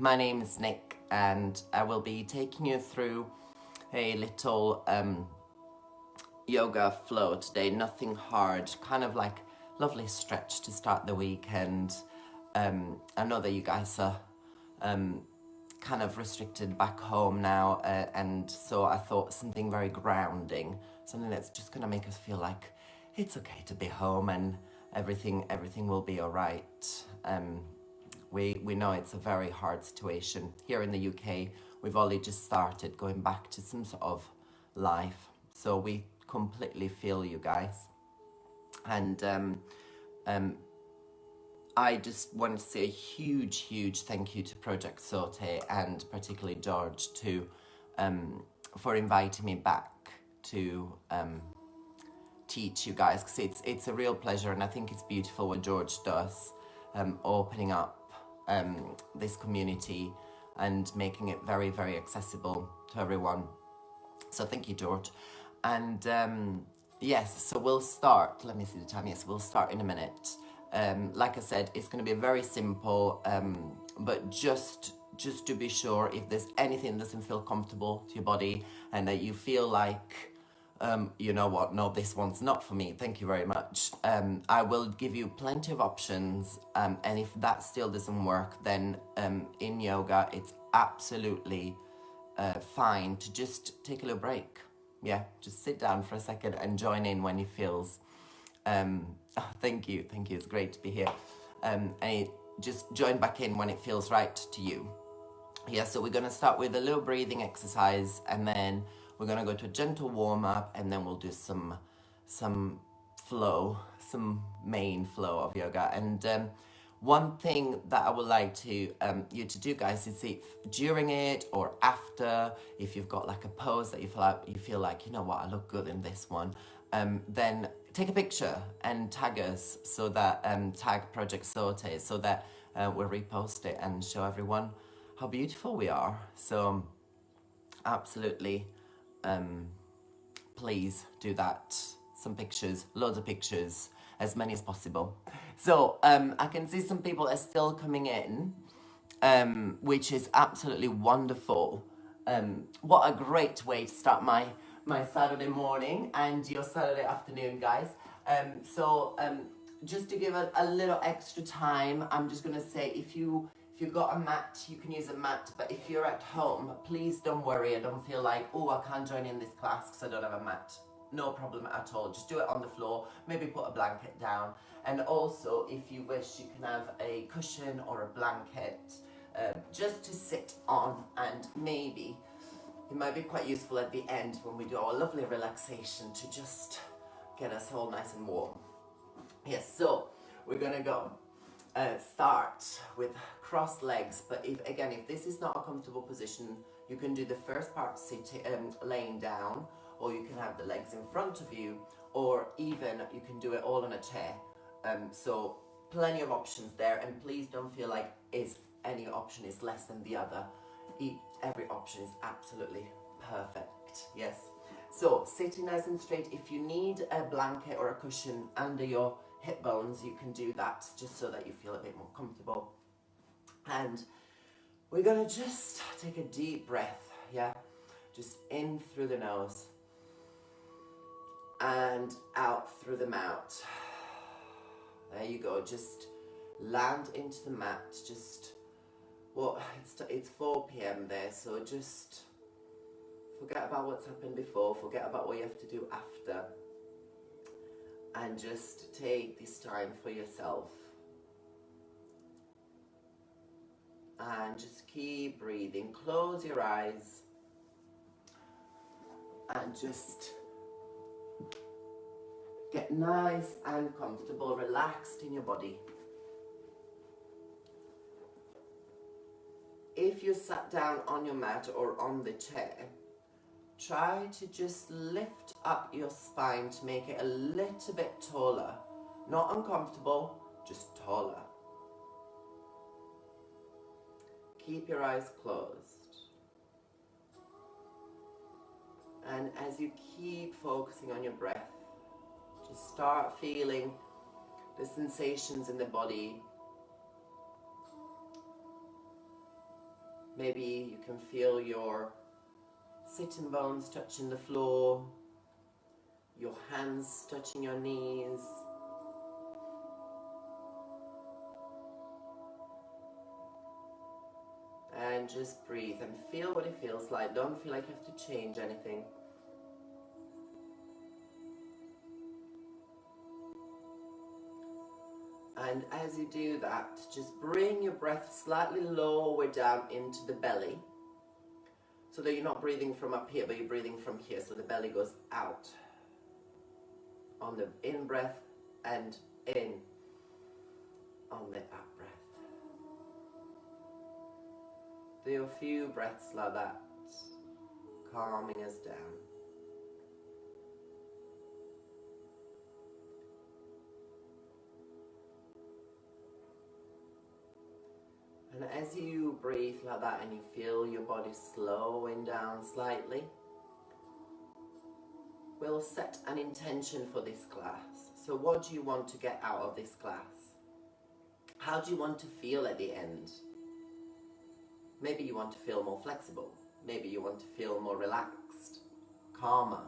My name is Nick, and I will be taking you through a little yoga flow today. Nothing hard, kind of like lovely stretch to start the weekend. I know that you guys are kind of restricted back home now, and so I thought something very grounding, something that's just going to make us feel like it's okay to be home and everything will be all right. We know it's a very hard situation. Here in the UK, we've only just started going back to some sort of life, so we completely feel you guys. And I just want to say a huge thank you to Project Sauté and particularly George for inviting me back to teach you guys, because it's a real pleasure, and I think it's beautiful what George does, opening up this community and making it very accessible to everyone. So thank you, George. And yes, so we'll start. Let me see the time. Yes, we'll start in a minute. Like I said, it's going to be very simple, but just to be sure, if there's anything that doesn't feel comfortable to your body and that you feel like, you know what, no, this one's not for me, thank you very much. I will give you plenty of options, and if that still doesn't work, then in yoga, it's absolutely fine to just take a little break. Yeah, just sit down for a second and join in when it feels. Thank you, it's great to be here. And just join back in when it feels right to you. Yeah, so we're going to start with a little breathing exercise, and then we're going to go to a gentle warm-up, and then we'll do some main flow of yoga. And one thing that I would like to you to do, guys, is if during it or after, if you've got like a pose that you feel like, you know what, I look good in this one, then take a picture and tag us, so that tag Project Sauté, so that we'll repost it and show everyone how beautiful we are. So absolutely, please do that. Some pictures, loads of pictures, as many as possible. So I can see some people are still coming in, which is absolutely wonderful. What a great way to start my Saturday morning and your Saturday afternoon, guys. So just to give a little extra time, I'm just going to say, if you've got a mat, you can use a mat, but if you're at home, please don't worry. I don't feel like, oh, I can't join in this class because I don't have a mat. No problem at all. Just do it on the floor. Maybe put a blanket down. And also, if you wish, you can have a cushion or a blanket just to sit on, and maybe it might be quite useful at the end when we do our lovely relaxation to just get us all nice and warm. Yes, so we're gonna go start with crossed legs, but if this is not a comfortable position, you can do the first part sitting, laying down, or you can have the legs in front of you, or even you can do it all on a chair. So plenty of options there, and please don't feel like any option is less than the other. Every option is absolutely perfect. Yes. So sitting nice and straight. If you need a blanket or a cushion under your hip bones, you can do that, just so that you feel a bit more comfortable. And we're gonna just take a deep breath. Yeah, just in through the nose and out through the mouth. There you go. Just land into the mat. It's 4 p.m. there, so just forget about what's happened before, forget about what you have to do after, and just take this time for yourself. And just keep breathing. Close your eyes and just get nice and comfortable, relaxed in your body. If you sat down on your mat or on the chair, try to just lift up your spine to make it a little bit taller. Not uncomfortable, just taller. Keep your eyes closed. And as you keep focusing on your breath, just start feeling the sensations in the body. Maybe you can feel your sitting bones touching the floor, your hands touching your knees. And just breathe and feel what it feels like. Don't feel like you have to change anything. And as you do that, just bring your breath slightly lower down into the belly, so that you're not breathing from up here, but you're breathing from here, so the belly goes out on the in breath and in on the out breath. Do a few breaths like that, calming us down. And as you breathe like that and you feel your body slowing down slightly, we'll set an intention for this class. So what do you want to get out of this class? How do you want to feel at the end? Maybe you want to feel more flexible. Maybe you want to feel more relaxed, calmer.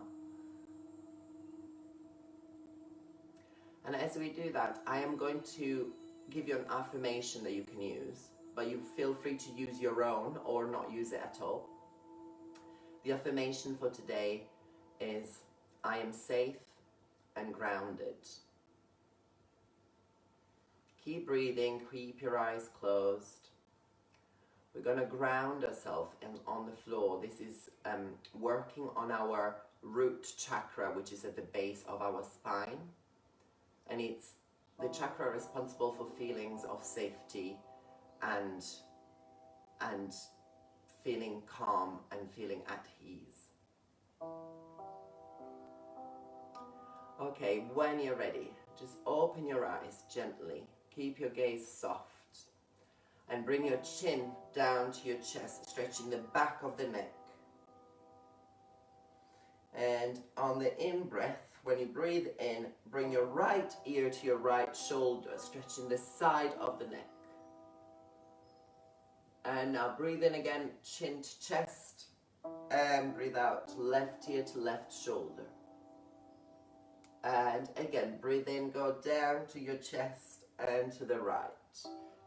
And as we do that, I am going to give you an affirmation that you can use, but you feel free to use your own or not use it at all. The affirmation for today is, I am safe and grounded. Keep breathing, keep your eyes closed. We're going to ground ourselves on the floor. This is working on our root chakra, which is at the base of our spine. And it's the chakra responsible for feelings of safety and feeling calm and feeling at ease. Okay, when you're ready, just open your eyes gently. Keep your gaze soft. And bring your chin down to your chest, stretching the back of the neck. And on the in-breath, when you breathe in, bring your right ear to your right shoulder, stretching the side of the neck. And now breathe in again, chin to chest. And breathe out, left ear to left shoulder. And again, breathe in, go down to your chest and to the right.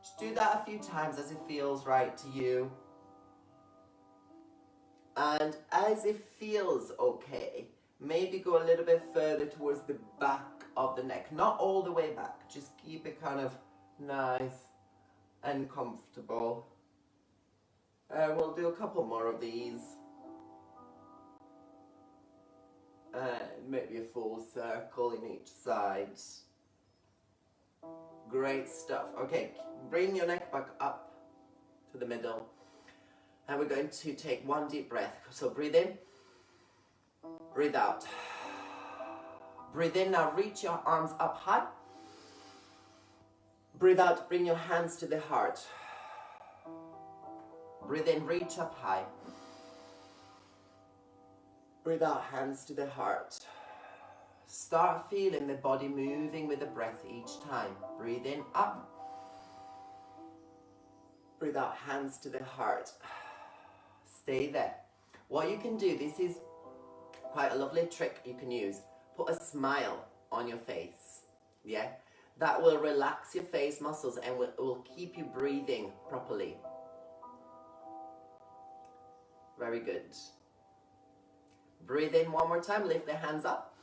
Just do that a few times as it feels right to you. And as it feels okay, maybe go a little bit further towards the back of the neck. Not all the way back, just keep it kind of nice and comfortable. And we'll do a couple more of these. Maybe a full circle in each side. Great stuff. Okay, bring your neck back up to the middle. And we're going to take one deep breath. So breathe in, breathe out. Breathe in, now reach your arms up high. Breathe out, bring your hands to the heart. Breathe in, reach up high. Breathe out, hands to the heart. Start feeling the body moving with the breath each time. Breathe in, up. Breathe out, hands to the heart. Stay there. What you can do, this is quite a lovely trick you can use. Put a smile on your face. Yeah? That will relax your face muscles and will keep you breathing properly. Very good. Breathe in one more time, lift the hands up.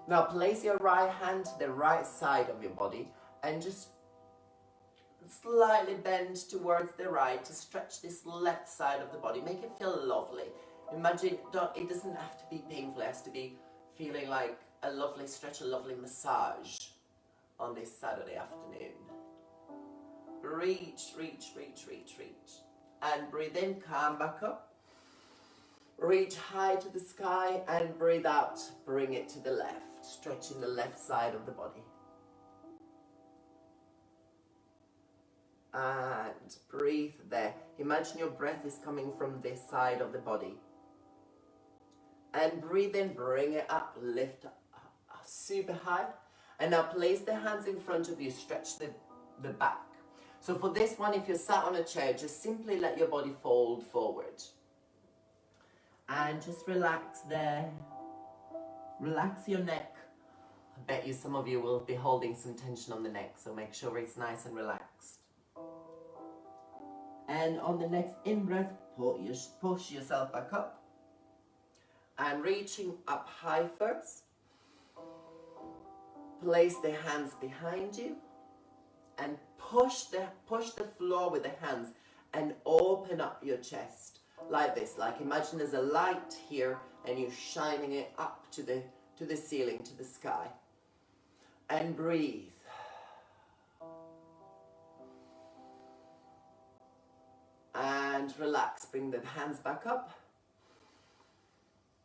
Now place your right hand to the right side of your body and just slightly bend towards the right to stretch this left side of the body. Make it feel lovely. Imagine, it doesn't have to be painful, it has to be feeling like a lovely stretch, a lovely massage on this Saturday afternoon. Reach, reach, reach, reach, reach. And breathe in, come back up. Reach high to the sky and breathe out. Bring it to the left, stretching the left side of the body. And breathe there. Imagine your breath is coming from this side of the body. And breathe in, bring it up, lift up, super high. And now place the hands in front of you, stretch the back. So for this one, if you're sat on a chair, just simply let your body fold forward. And just relax there. Relax your neck. I bet you some of you will be holding some tension on the neck, so make sure it's nice and relaxed. And on the next in-breath, push yourself back up. And reaching up high first. Place the hands behind you. And push the floor with the hands and open up your chest. Like this. Like imagine there's a light here and you're shining it up to the ceiling, to the sky. And breathe. And relax. Bring the hands back up.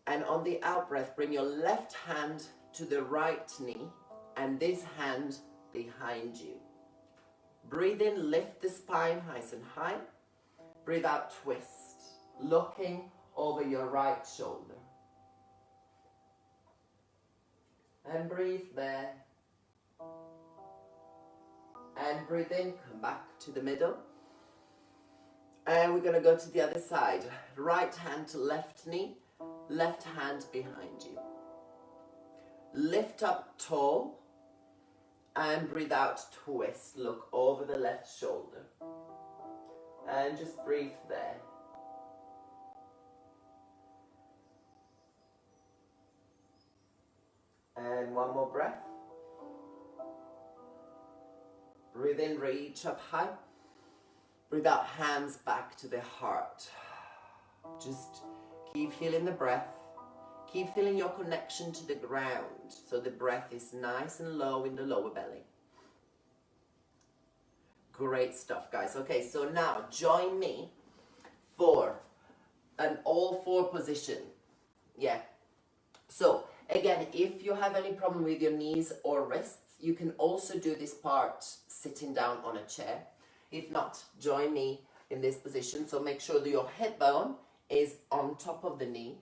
And on the out breath, bring your left hand to the right knee and this hand behind you. Breathe in, lift the spine nice and high. Breathe out, twist, looking over your right shoulder. And breathe there. And breathe in, come back to the middle. And we're going to go to the other side. Right hand to left knee, left hand behind you. Lift up tall. And breathe out, twist, look over the left shoulder. And just breathe there. And one more breath. Breathe in, reach up high. Breathe out, hands back to the heart. Just keep feeling the breath. Keep feeling your connection to the ground. So the breath is nice and low in the lower belly. Great stuff, guys. Okay, so now join me for an all four position. Yeah. So again, if you have any problem with your knees or wrists, you can also do this part sitting down on a chair. If not, join me in this position. So make sure that your hip bone is on top of the knee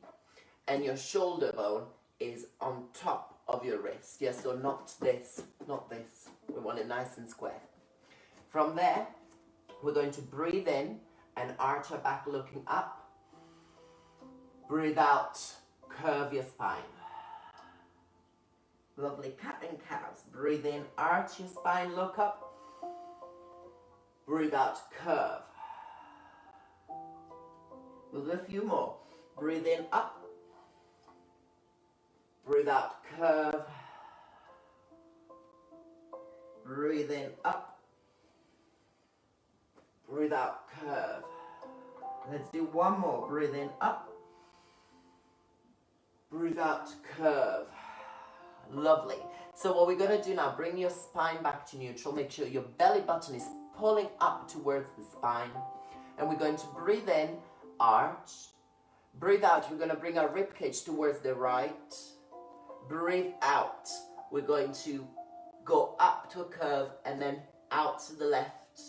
and your shoulder bone is on top of your wrist. Yes, so not this, not this. We want it nice and square. From there, we're going to breathe in and arch our back looking up. Breathe out, curve your spine. Lovely cat and cows. Breathe in, arch your spine, look up. Breathe out, curve. We'll do a few more. Breathe in, up. Breathe out, curve. Breathe in, up. Breathe out, curve. Let's do one more. Breathe in, up. Breathe out, curve. Lovely. So what we're going to do now, bring your spine back to neutral. Make sure your belly button is pulling up towards the spine. And we're going to breathe in, arch. Breathe out, we're going to bring our ribcage towards the right. Breathe out, we're going to go up to a curve and then out to the left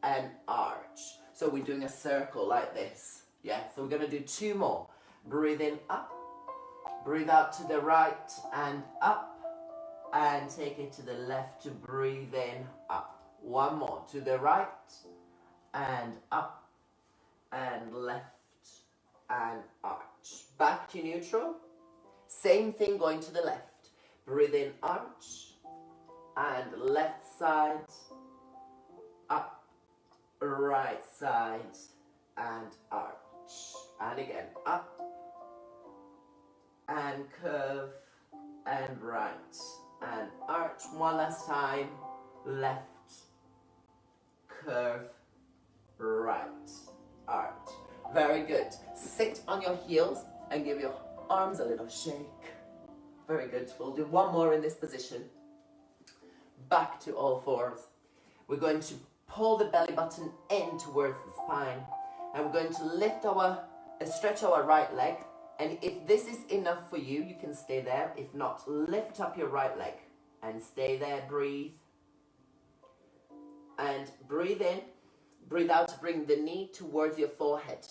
and arch. So we're doing a circle like this. Yeah, so we're going to do two more. Breathe in, up. Breathe out to the right and up. And take it to the left to breathe in, up. One more, to the right and up and left and arch. Back to neutral. Same thing going to the left. Breathe in, arch, and left side, up, right side, and arch. And again, up, and curve, and right, and arch. One last time, left, curve, right, arch. Very good. Sit on your heels and give your arms a little shake. Very good. We'll do one more in this position. Back to all fours. We're going to pull the belly button in towards the spine. And we're going to lift stretch our right leg. And if this is enough for you, you can stay there. If not, lift up your right leg and stay there. Breathe. And breathe in. Breathe out to bring the knee towards your forehead.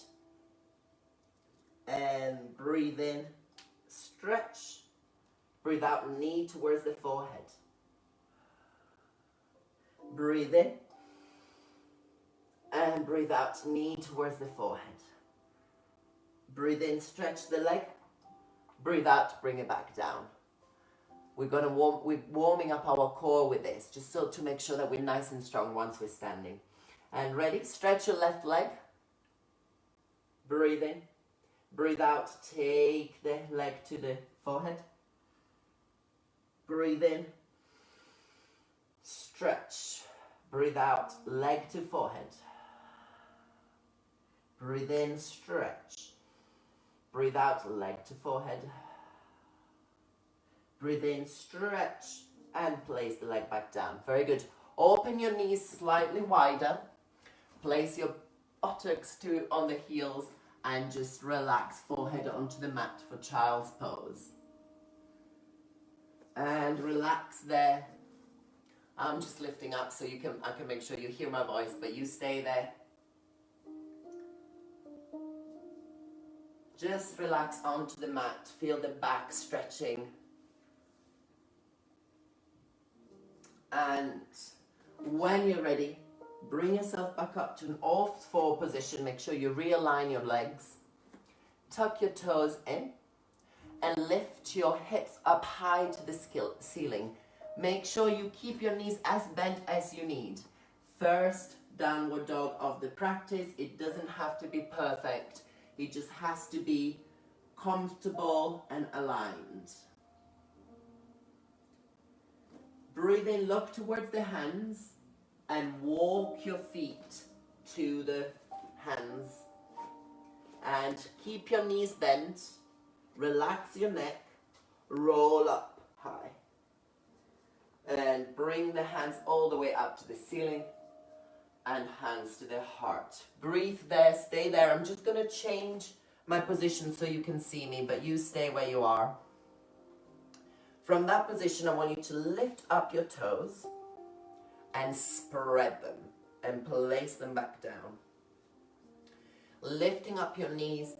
And breathe in, stretch. Breathe out, knee towards the forehead. Breathe in. And breathe out, knee towards the forehead. Breathe in, stretch the leg. Breathe out, bring it back down. We're warming up our core with this, just so to make sure that we're nice and strong once we're standing. And ready, stretch your left leg. Breathe in. Breathe out, take the leg to the forehead. Breathe in. Stretch. Breathe out, leg to forehead. Breathe in, stretch. Breathe out, leg to forehead. Breathe in, stretch, and place the leg back down. Very good. Open your knees slightly wider. Place your buttocks on the heels and just relax forehead onto the mat for child's pose. And relax there. I'm just lifting up so I can make sure you hear my voice, but you stay there. Just relax onto the mat. Feel the back stretching. And when you're ready, bring yourself back up to an all-four position. Make sure you realign your legs. Tuck your toes in and lift your hips up high to the ceiling. Make sure you keep your knees as bent as you need. First downward dog of the practice. It doesn't have to be perfect. It just has to be comfortable and aligned. Breathe in, look towards the hands and walk your feet to the hands. And keep your knees bent, relax your neck, roll up high. And bring the hands all the way up to the ceiling and hands to the heart. Breathe there, stay there. I'm just going to change my position so you can see me, but you stay where you are. From that position, I want you to lift up your toes and spread them and place them back down. Lifting up your knees,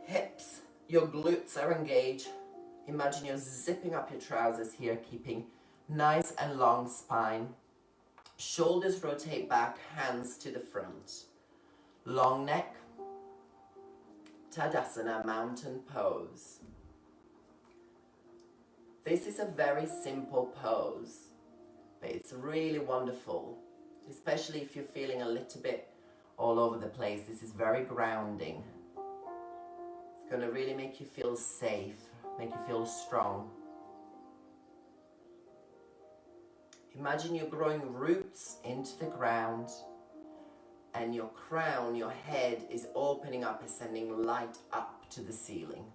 hips, your glutes are engaged. Imagine you're zipping up your trousers here, keeping nice and long spine. Shoulders rotate back, hands to the front. Long neck, Tadasana, mountain pose. This is a very simple pose, but it's really wonderful, especially if you're feeling a little bit all over the place. This is very grounding. It's going to really make you feel safe, make you feel strong. Imagine you're growing roots into the ground and your crown, your head is opening up and sending light up to the ceiling.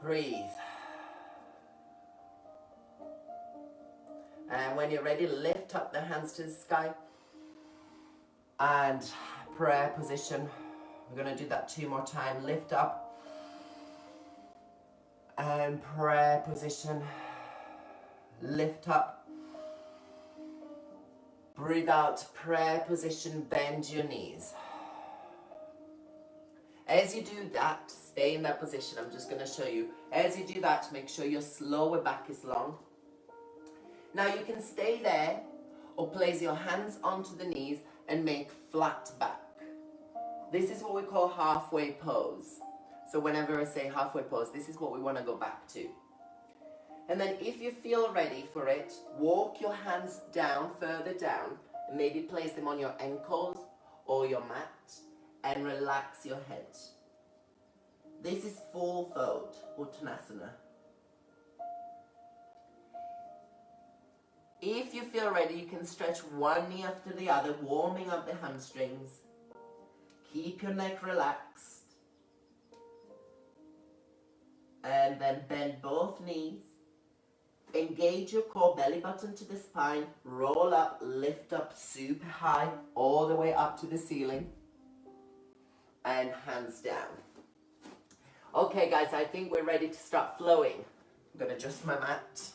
Breathe. And when you're ready, lift up the hands to the sky. And prayer position. We're going to do that 2 more times. Lift up. And prayer position. Lift up. Breathe out. Prayer position. Bend your knees. As you do that, stay in that position. I'm just going to show you. As you do that, make sure your lower back is long. Now you can stay there or place your hands onto the knees and make flat back. This is what we call halfway pose. So whenever I say halfway pose, this is what we want to go back to. And then if you feel ready for it, walk your hands down, further down, and maybe place them on your ankles or your mat. And relax your head. This is full fold, Uttanasana. If you feel ready, you can stretch one knee after the other, warming up the hamstrings. Keep your neck relaxed. And then bend both knees. Engage your core, belly button to the spine. Roll up, lift up super high, all the way up to the ceiling. And hands down. Okay guys, I think we're ready to start flowing. I'm going to adjust my mat.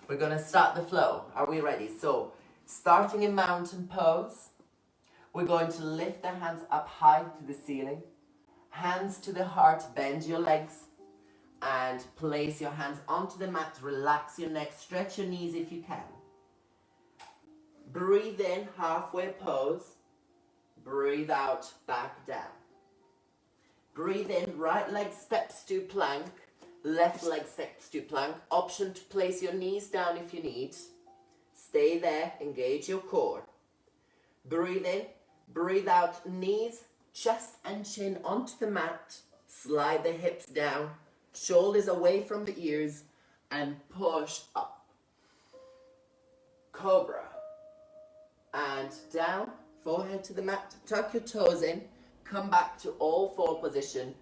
We're going to start the flow. Are we ready? So, starting in mountain pose, we're going to lift the hands up high to the ceiling. Hands to the heart, bend your legs. And place your hands onto the mat. Relax your neck, stretch your knees if you can. Breathe in, halfway pose. Breathe out, back down. Breathe in, right leg steps to plank. Left leg steps to plank. Option to place your knees down if you need. Stay there, engage your core. Breathe in, breathe out, knees, chest and chin onto the mat. Slide the hips down, shoulders away from the ears, and push up. Cobra. And down, forehead to the mat. Tuck your toes in, come back to all four position,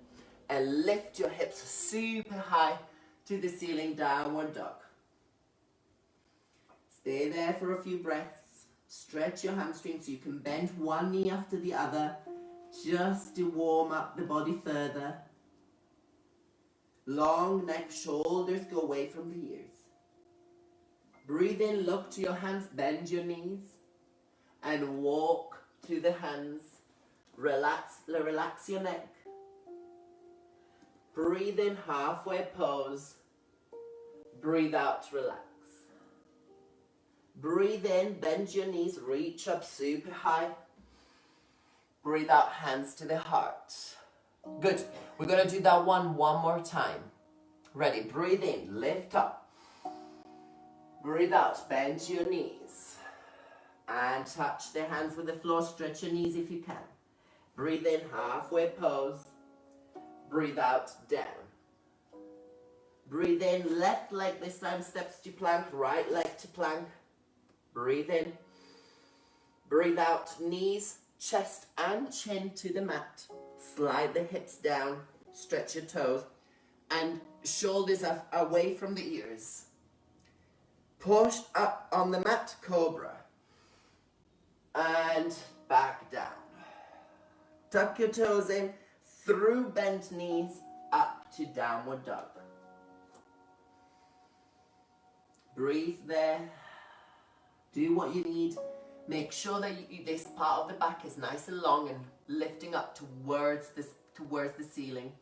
and lift your hips super high to the ceiling, downward dog. Stay there for a few breaths. Stretch your hamstrings so you can bend one knee after the other, just to warm up the body further. Long neck, shoulders go away from the ears. Breathe in, look to your hands, bend your knees, and walk to the hands. Relax your neck. Breathe in, halfway pose. Breathe out, relax. Breathe in, bend your knees, reach up super high. Breathe out, hands to the heart. Good. We're going to do that one more time. Ready? Breathe in, lift up. Breathe out, bend your knees. And touch the hands with the floor. Stretch your knees if you can. Breathe in, halfway pose. Breathe out, down. Breathe in, left leg this time steps to plank, right leg to plank. Breathe in. Breathe out, knees, chest and chin to the mat. Slide the hips down, stretch your toes, and shoulders away from the ears. Push up on the mat, cobra. And back down. Tuck your toes in, through bent knees, up to downward dog. Breathe there. Do what you need. Make sure that this part of the back is nice and long and lifting up towards the ceiling.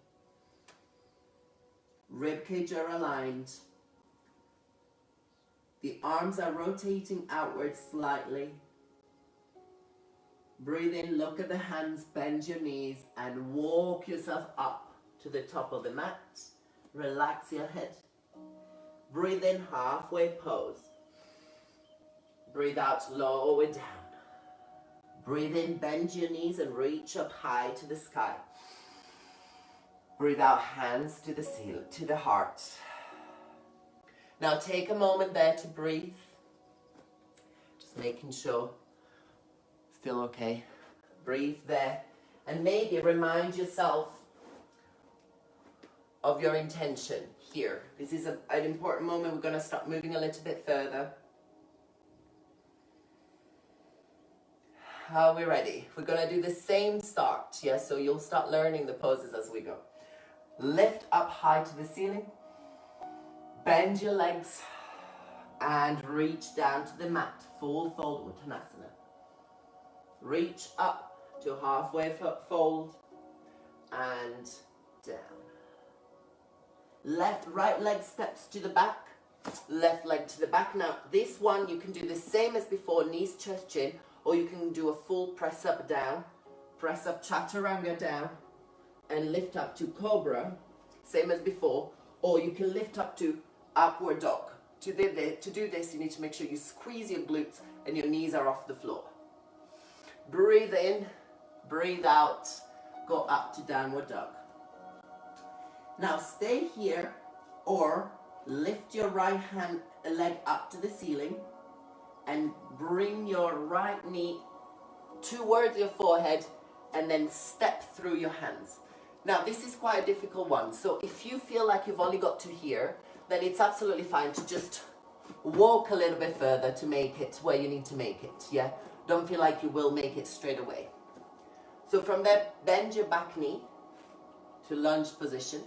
Ribcage are aligned. The arms are rotating outwards slightly. Breathe in, look at the hands, bend your knees, and walk yourself up to the top of the mat. Relax your head. Breathe in, halfway pose. Breathe out, lower down. Breathe in, bend your knees and reach up high to the sky. Breathe out, hands to the ceiling, to the heart. Now take a moment there to breathe. Just making sure still okay. Breathe there. And maybe remind yourself of your intention here. This is an important moment. We're going to start moving a little bit further. Are we ready? We're going to do the same start. Yeah, so you'll start learning the poses as we go. Lift up high to the ceiling. Bend your legs and reach down to the mat. Full fold Uttanasana. Reach up to halfway fold and down. Right leg steps to the back. Left leg to the back. Now this one you can do the same as before, knees, chest, chin, or you can do a full press up down. Press up chaturanga down and lift up to cobra, same as before, or you can lift up to upward dog. To do this, you need to make sure you squeeze your glutes and your knees are off the floor. Breathe in, breathe out, go up to downward dog. Now stay here or lift your right leg up to the ceiling and bring your right knee towards your forehead and then step through your hands. Now this is quite a difficult one, so if you feel like you've only got to here, then it's absolutely fine to just walk a little bit further to make it where you need to make it, yeah? Don't feel like you will make it straight away. So from there, bend your back knee to lunge position.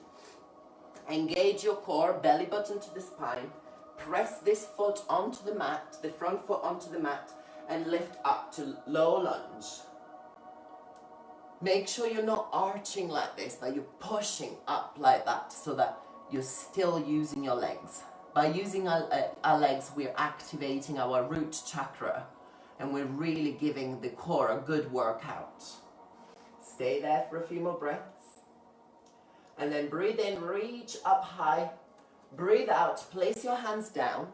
Engage your core, belly button to the spine. Press this foot onto the mat, the front foot onto the mat, and lift up to low lunge. Make sure you're not arching like this, that you're pushing up like that so that you're still using your legs. By using our legs, we're activating our root chakra, and we're really giving the core a good workout. Stay there for a few more breaths. And then breathe in, reach up high. Breathe out, place your hands down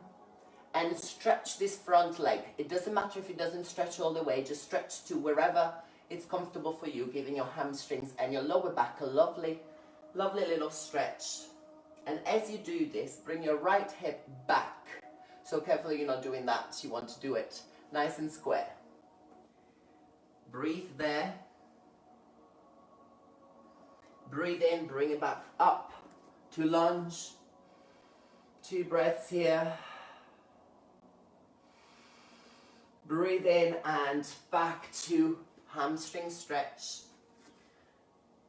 and stretch this front leg. It doesn't matter if it doesn't stretch all the way, just stretch to wherever it's comfortable for you, giving your hamstrings and your lower back a lovely, lovely little stretch. And as you do this, bring your right hip back. So carefully you're not doing that, you want to do it nice and square. Breathe there. Breathe in, bring it back up to lunge. 2 breaths here. Breathe in and back to hamstring stretch.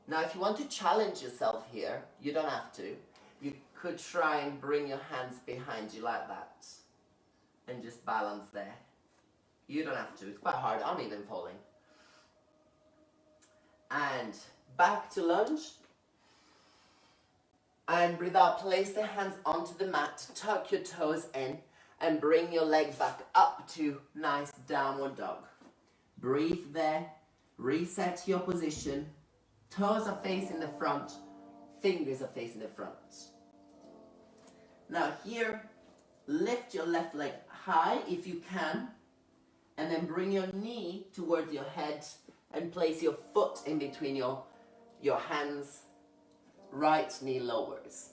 Now, if you want to challenge yourself here, you don't have to. You could try and bring your hands behind you like that and just balance there. You don't have to. It's quite hard. I'm even falling. And back to lunge. And breathe out. Place the hands onto the mat. Tuck your toes in and bring your leg back up to nice downward dog. Breathe there. Reset your position. Toes are facing the front. Fingers are facing the front. Now here, lift your left leg high if you can. And then bring your knee towards your head and place your foot in between your hands. Right knee lowers.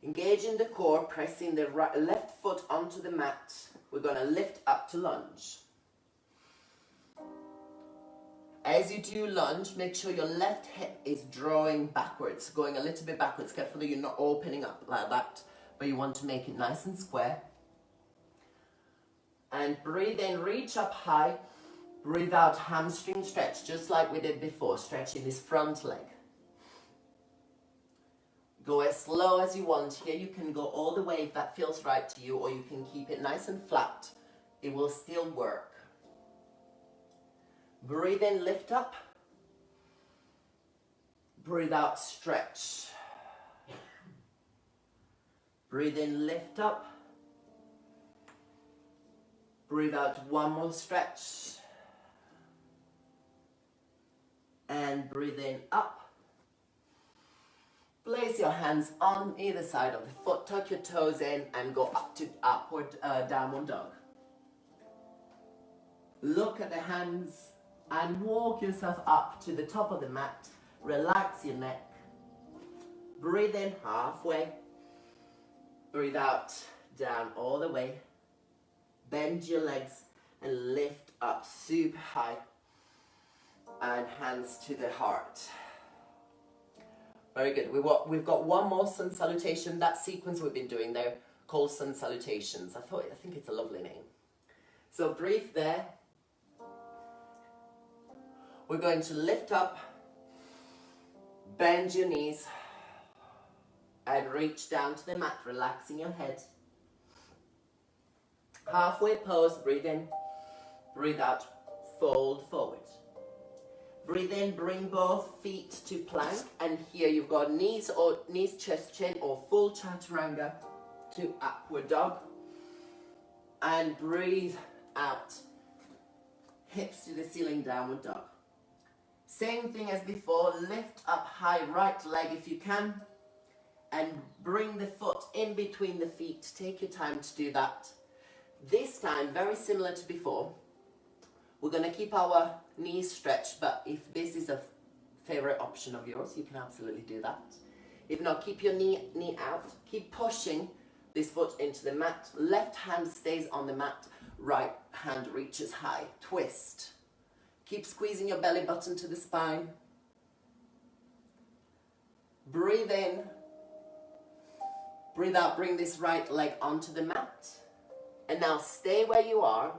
Engage in the core, pressing the left foot onto the mat. We're going to lift up to lunge. As you do lunge, make sure your left hip is drawing backwards, going a little bit backwards. Carefully, you're not opening up like that, but you want to make it nice and square. And breathe in, reach up high. Breathe out, hamstring stretch, just like we did before, stretching this front leg. Go as slow as you want here. You can go all the way if that feels right to you, or you can keep it nice and flat. It will still work. Breathe in, lift up. Breathe out, stretch. Breathe in, lift up. Breathe out, one more stretch. And breathe in, up. Place your hands on either side of the foot, tuck your toes in and go up to upward downward dog. Look at the hands and walk yourself up to the top of the mat. Relax your neck. Breathe in halfway. Breathe out, down all the way. Bend your legs and lift up super high. And hands to the heart. Very good. We've got one more sun salutation. That sequence we've been doing there called sun salutations. I think it's a lovely name. So breathe there. We're going to lift up, bend your knees, and reach down to the mat, relaxing your head. Halfway pose, breathe in, breathe out, fold forward. Breathe in, bring both feet to plank, and here you've got knees, chest, chin, or full chaturanga to upward dog. And breathe out, hips to the ceiling, downward dog. Same thing as before, lift up high right leg if you can, and bring the foot in between the feet. Take your time to do that. This time, very similar to before, we're going to keep our knees stretched, but if this is a favorite option of yours, you can absolutely do that. If not, keep your knee out. Keep pushing this foot into the mat. Left hand stays on the mat. Right hand reaches high. Twist. Keep squeezing your belly button to the spine. Breathe in. Breathe out. Bring this right leg onto the mat. And now stay where you are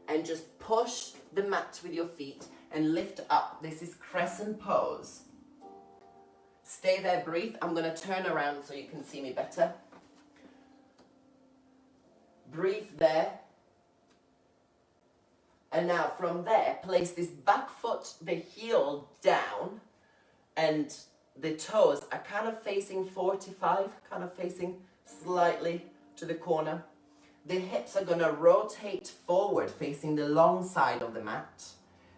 and just push the mat with your feet and lift up. This is crescent pose. Stay there, breathe. I'm going to turn around so you can see me better. Breathe there. And now from there, place this back foot, the heel down, and the toes are kind of facing 45, kind of facing slightly to the corner. The hips are gonna rotate forward, facing the long side of the mat.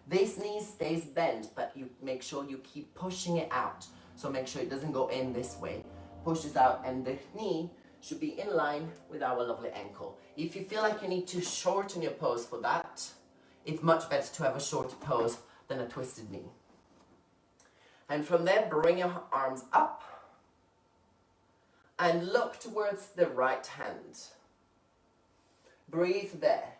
This knee stays bent, but you make sure you keep pushing it out. So make sure it doesn't go in this way. Pushes out, and the knee should be in line with our lovely ankle. If you feel like you need to shorten your pose for that, it's much better to have a shorter pose than a twisted knee. And from there, bring your arms up and look towards the right hand. Breathe there.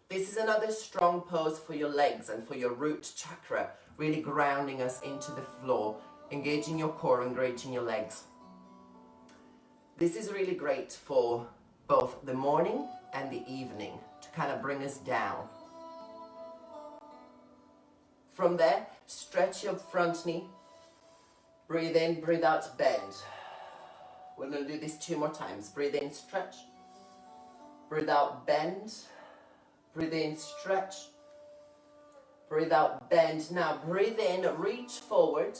This is another strong pose for your legs and for your root chakra, really grounding us into the floor, engaging your core, engaging your legs. This is really great for both the morning and the evening to kind of bring us down. From there, stretch your front knee. Breathe in, breathe out, bend. We're going to do this 2 more times. Breathe in, stretch. Breathe out, bend. Breathe in, stretch. Breathe out, bend. Now breathe in, reach forward.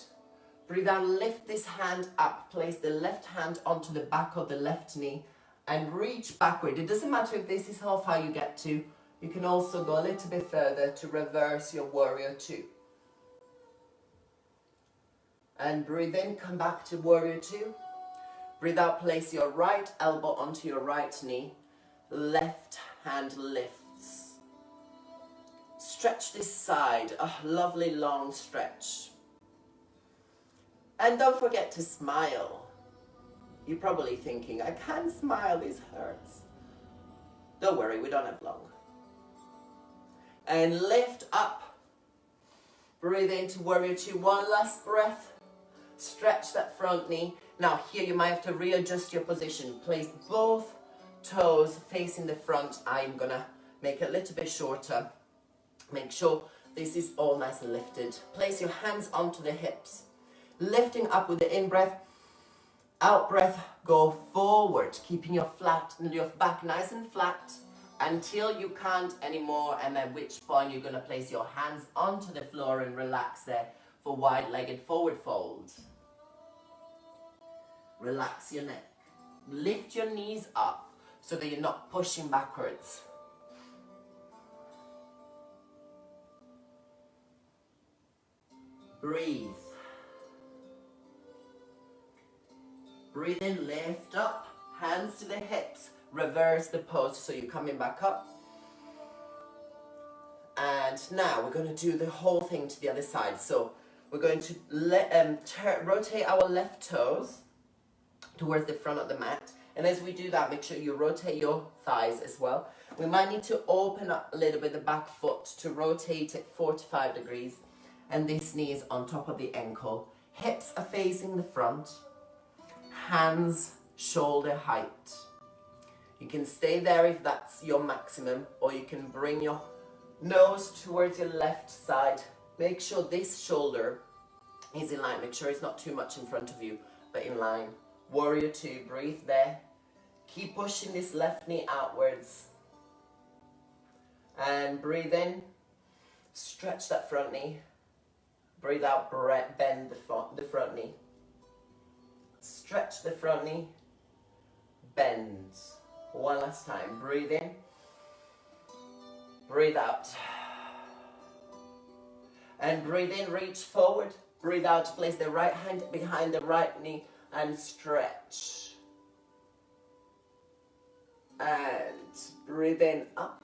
Breathe out, lift this hand up. Place the left hand onto the back of the left knee and reach backward. It doesn't matter if this is how far you get to. You can also go a little bit further to reverse your warrior 2. And breathe in, come back to warrior 2. Breathe out, place your right elbow onto your right knee. Left hand lifts. Stretch this side, a lovely long stretch. And don't forget to smile. You're probably thinking, I can't smile, this hurts. Don't worry, we don't have long. And lift up. Breathe into warrior 2. One last breath. Stretch that front knee. Now here you might have to readjust your position. Place both toes facing the front. I'm gonna make it a little bit shorter. Make sure this is all nice and lifted. Place your hands onto the hips. Lifting up with the in-breath. Out-breath, go forward. Keeping your back nice and flat until you can't anymore, and at which point you're gonna place your hands onto the floor and relax there for wide-legged forward fold. Relax your neck. Lift your knees up so that you're not pushing backwards. Breathe. Breathe in, lift up, hands to the hips. Reverse the pose so you're coming back up. And now we're going to do the whole thing to the other side. So we're going to rotate our left toes towards the front of the mat. And as we do that, make sure you rotate your thighs as well. We might need to open up a little bit the back foot to rotate it 45 degrees. And this knee is on top of the ankle. Hips are facing the front. Hands shoulder height. You can stay there if that's your maximum, or you can bring your nose towards your left side. Make sure this shoulder is in line. Make sure it's not too much in front of you, but in line. Warrior 2, breathe there. Keep pushing this left knee outwards. And breathe in. Stretch that front knee. Breathe out, bend the front knee. Stretch the front knee. Bend. One last time. Breathe in. Breathe out. And breathe in, reach forward. Breathe out, place the right hand behind the right knee and stretch. And breathe in, up.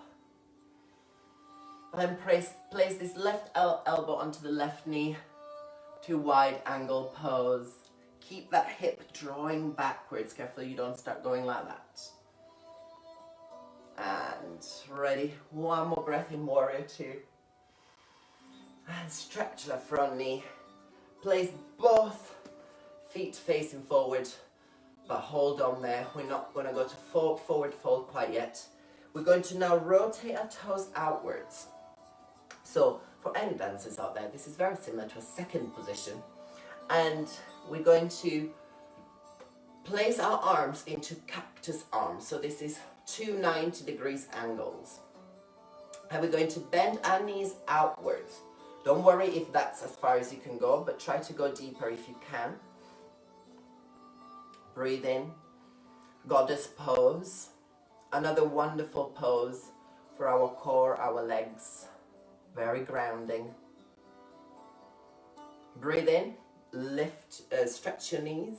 And place this left elbow onto the left knee to wide angle pose. Keep that hip drawing backwards. Careful you don't start going like that. And ready. One more breath in warrior 2. And stretch that front knee. Place both feet facing forward, but hold on there. We're not going to go to forward fold quite yet. We're going to now rotate our toes outwards. So for any dancers out there, this is very similar to a second position. And we're going to place our arms into cactus arms. So this is 2 90 degrees angles. And we're going to bend our knees outwards. Don't worry if that's as far as you can go, but try to go deeper if you can. Breathe in, goddess pose. Another wonderful pose for our core, our legs. Very grounding. Breathe in, lift, stretch your knees.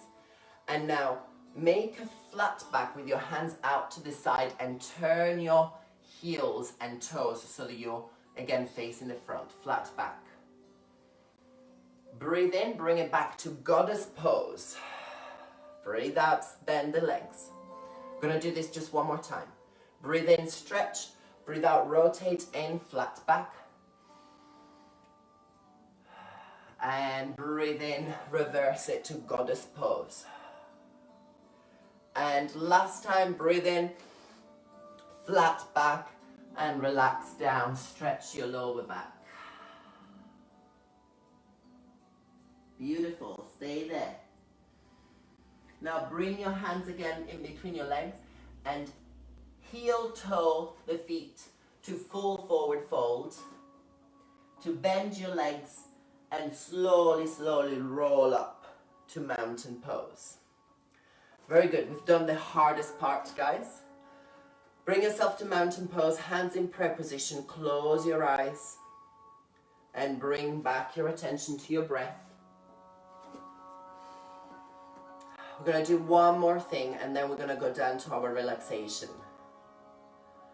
And now make a flat back with your hands out to the side and turn your heels and toes so that you're again facing the front, flat back. Breathe in, bring it back to goddess pose. Breathe out, bend the legs. We're gonna do this just one more time. Breathe in, stretch. Breathe out, rotate in, flat back. And breathe in, reverse it to goddess pose. And last time, breathe in, flat back, and relax down. Stretch your lower back. Beautiful, stay there. Now bring your hands again in between your legs and heel toe the feet to full forward fold, to bend your legs and slowly, slowly roll up to mountain pose. Very good, we've done the hardest part, guys. Bring yourself to mountain pose, hands in prayer position, close your eyes and bring back your attention to your breath. We're going to do one more thing and then we're going to go down to our relaxation.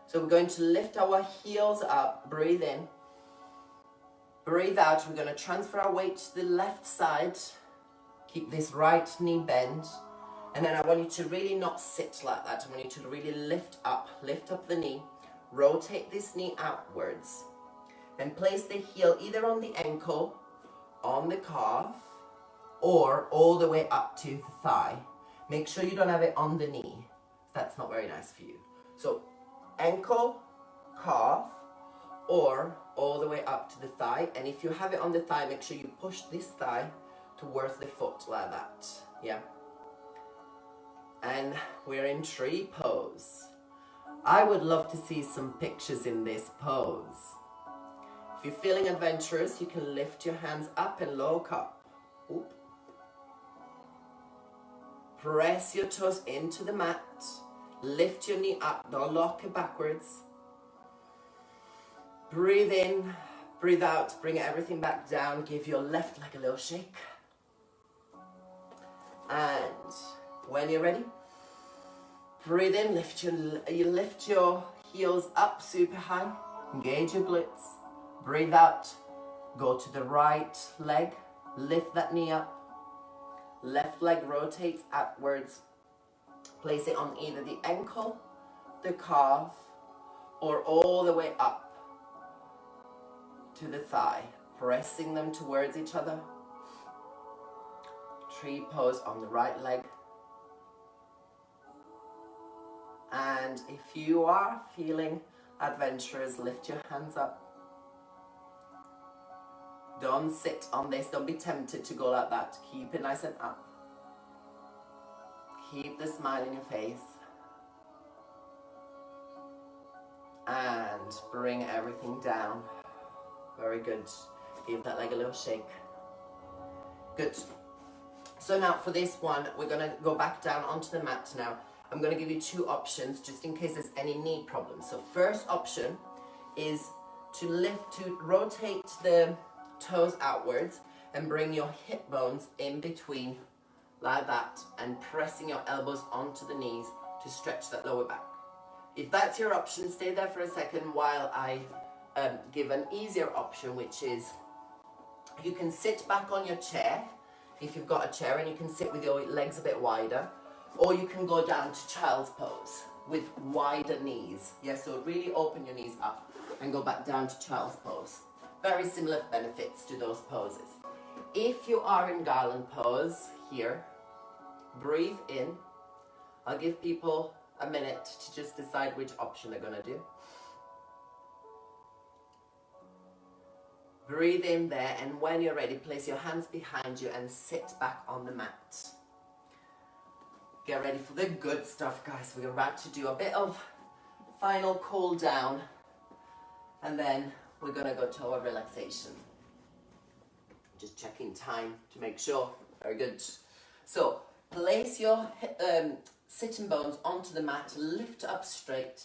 So we're going to lift our heels up, breathe in, breathe out. We're going to transfer our weight to the left side, keep this right knee bent, and then I want you to really not sit like that. I want you to really lift up the knee, rotate this knee outwards, and place the heel either on the ankle, on the calf, or all the way up to the thigh. Make sure you don't have it on the knee. That's not very nice for you. So ankle, calf, or all the way up to the thigh. And if you have it on the thigh, make sure you push this thigh towards the foot like that. Yeah. And we're in tree pose. I would love to see some pictures in this pose. If you're feeling adventurous, you can lift your hands up and look up. Oop. Press your toes into the mat. Lift your knee up, don't lock it backwards. Breathe in, breathe out, bring everything back down. Give your left leg a little shake. And when you're ready, breathe in, you lift your heels up super high. Engage your glutes. Breathe out, go to the right leg, lift that knee up. Left leg rotates outwards. Place it on either the ankle, the calf, or all the way up to the thigh, pressing them towards each other. Tree pose on the right leg. And if you are feeling adventurous, lift your hands up. Don't sit on this. Don't be tempted to go like that. Keep it nice and up. Keep the smile in your face. And bring everything down. Very good. Give that leg a little shake. Good. So now for this one, we're going to go back down onto the mat now. I'm going to give you two options just in case there's any knee problems. So first option is to rotate the toes outwards and bring your hip bones in between like that and pressing your elbows onto the knees to stretch that lower back. If that's your option, stay there for a second while I give an easier option, which is you can sit back on your chair if you've got a chair and you can sit with your legs a bit wider, or you can go down to child's pose with wider knees. Yeah, so really open your knees up and go back down to child's pose. Very similar benefits to those poses. If you are in garland pose here, breathe in. I'll give people a minute to just decide which option they're going to do. Breathe in there, and when you're ready, place your hands behind you and sit back on the mat. Get ready for the good stuff, guys. We're about to do a bit of final cool down, and then we're going to go to our relaxation. Just checking time to make sure. Very good. So place your sitting bones onto the mat, lift up straight,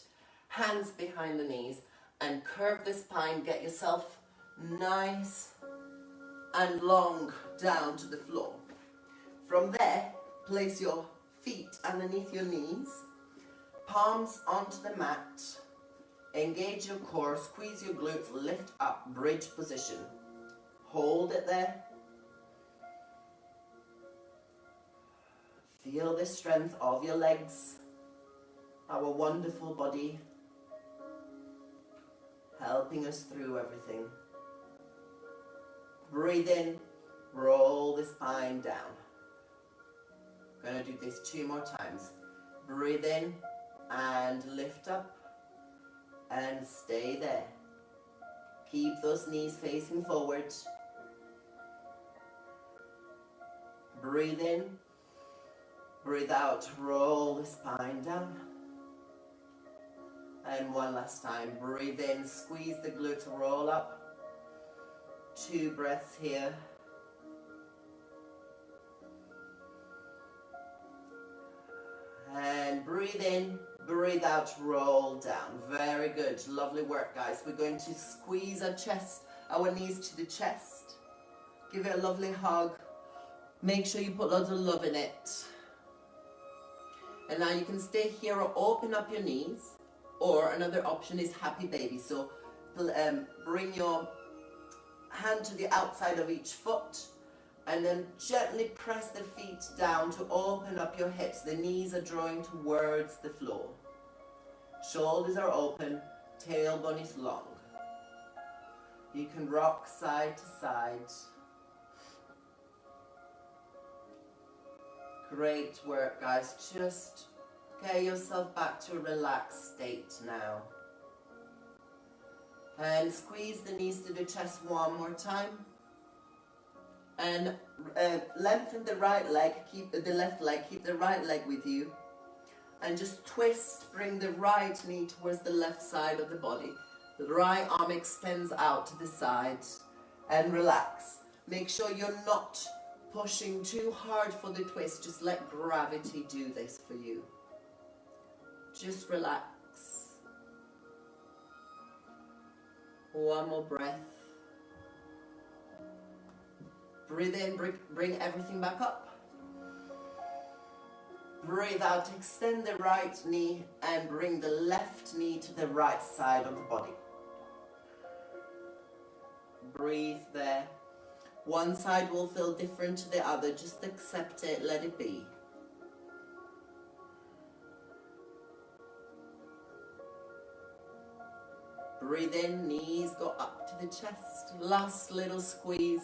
hands behind the knees, and curve the spine. Get yourself nice and long down to the floor. From there, place your feet underneath your knees, palms onto the mat, engage your core, squeeze your glutes, lift up, bridge position. Hold it there. Feel the strength of your legs, our wonderful body, helping us through everything. Breathe in, roll the spine down. I'm going to do this 2 more times. Breathe in and lift up and stay there. Keep those knees facing forward. Breathe in, breathe out, roll the spine down. And one last time, breathe in, squeeze the glutes, roll up. 2 breaths here. And breathe in, breathe out, roll down. Very good, lovely work, guys. We're going to squeeze our chest, our knees to the chest. Give it a lovely hug. Make sure you put loads of love in it. And now you can stay here or open up your knees. Or another option is happy baby. So bring your hand to the outside of each foot and then gently press the feet down to open up your hips. The knees are drawing towards the floor. Shoulders are open, tailbone is long. You can rock side to side. Great work, guys. Just get yourself back to a relaxed state now. And squeeze the knees to the chest one more time. And lengthen the right leg, keep the left leg, keep the right leg with you. And just twist, bring the right knee towards the left side of the body. The right arm extends out to the side and relax. Make sure you're not pushing too hard for the twist. Just let gravity do this for you. Just relax. One more breath. Breathe in, bring everything back up. Breathe out, extend the right knee and bring the left knee to the right side of the body. Breathe there. One side will feel different to the other. Just accept it, let it be. Breathe in, knees go up to the chest. Last little squeeze.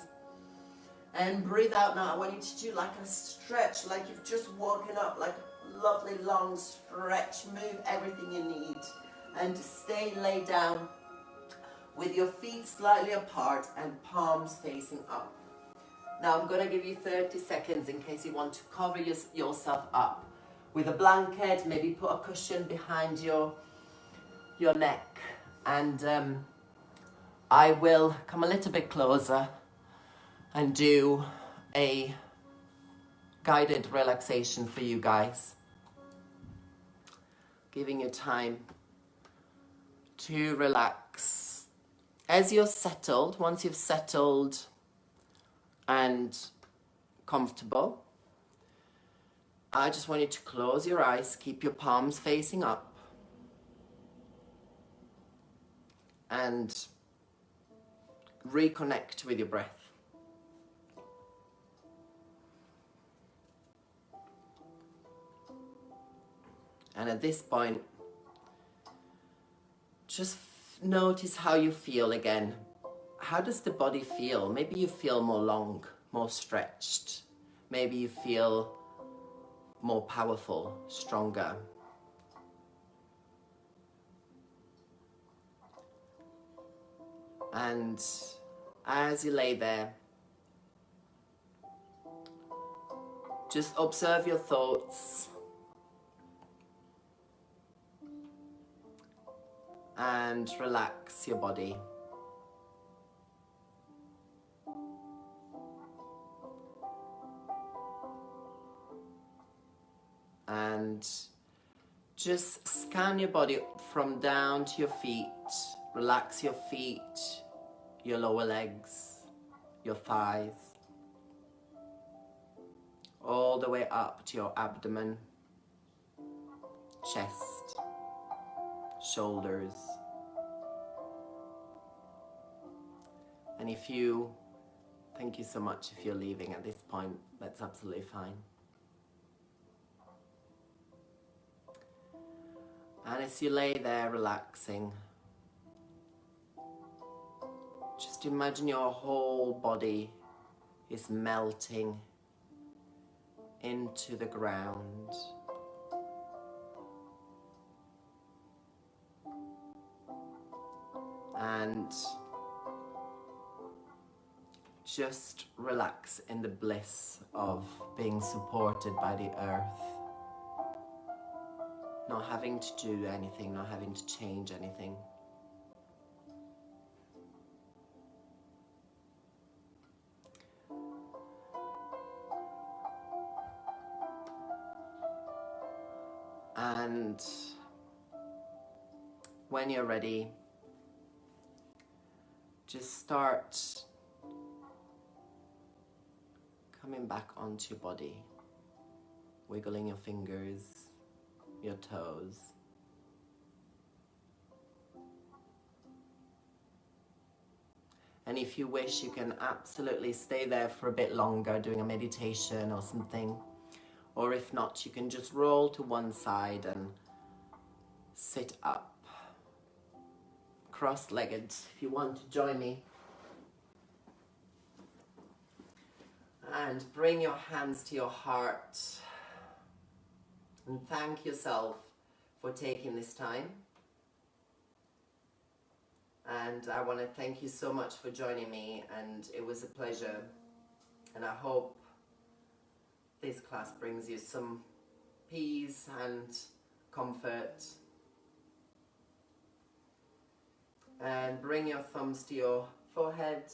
And breathe out now. I want you to do like a stretch, like you've just woken up, like a lovely long stretch. Move everything you need. And stay laid down with your feet slightly apart and palms facing up. Now I'm going to give you 30 seconds in case you want to cover yourself up with a blanket. Maybe put a cushion behind your neck. And I will come a little bit closer and do a guided relaxation for you guys. Giving you time to relax. As you're settled, once you've settled and comfortable, I just want you to close your eyes, keep your palms facing up, and reconnect with your breath. And at this point, just notice how you feel again. How does the body feel? Maybe you feel more long, more stretched. Maybe you feel more powerful, stronger. And as you lay there, just observe your thoughts and relax your body. and just scan your body from down to your feet. Relax your feet, your lower legs, your thighs, all the way up to your abdomen, chest, shoulders. And thank you so much if you're leaving at this point, that's absolutely fine. And as you lay there relaxing, just imagine your whole body is melting into the ground. And just relax in the bliss of being supported by the earth. Not having to do anything, not having to change anything. And when you're ready, just start coming back onto your body, wiggling your fingers, your toes. And if you wish, you can absolutely stay there for a bit longer doing a meditation or something. Or if not, you can just roll to one side and sit up, cross-legged, if you want to join me. And bring your hands to your heart and thank yourself for taking this time. And I want to thank you so much for joining me, and it was a pleasure. And I hope this class brings you some peace and comfort. And bring your thumbs to your forehead.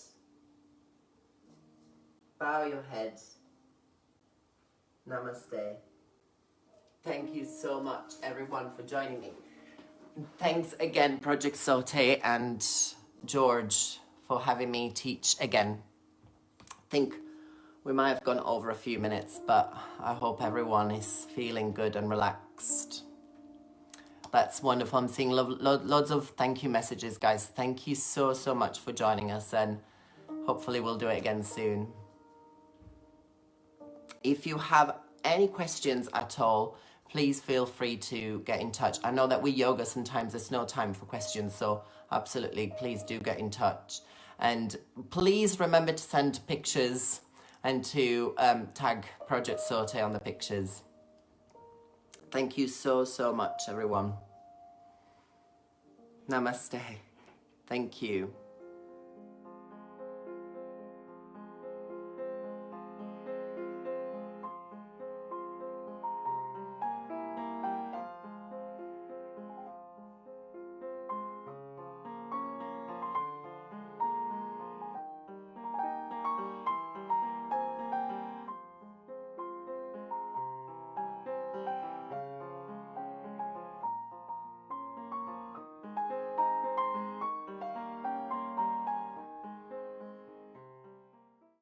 Bow your head. Namaste. Thank you so much, everyone, for joining me. Thanks again, Project Sauté and George, for having me teach again. I think we might have gone over a few minutes, but I hope everyone is feeling good and relaxed. That's wonderful. I'm seeing loads of thank you messages, guys. Thank you so much for joining us, and hopefully we'll do it again soon. If you have any questions at all, please feel free to get in touch. I know that with yoga sometimes there's no time for questions, so absolutely, please do get in touch. And please remember to send pictures and to tag Project Sauté on the pictures. Thank you so much, everyone. Namaste. Thank you.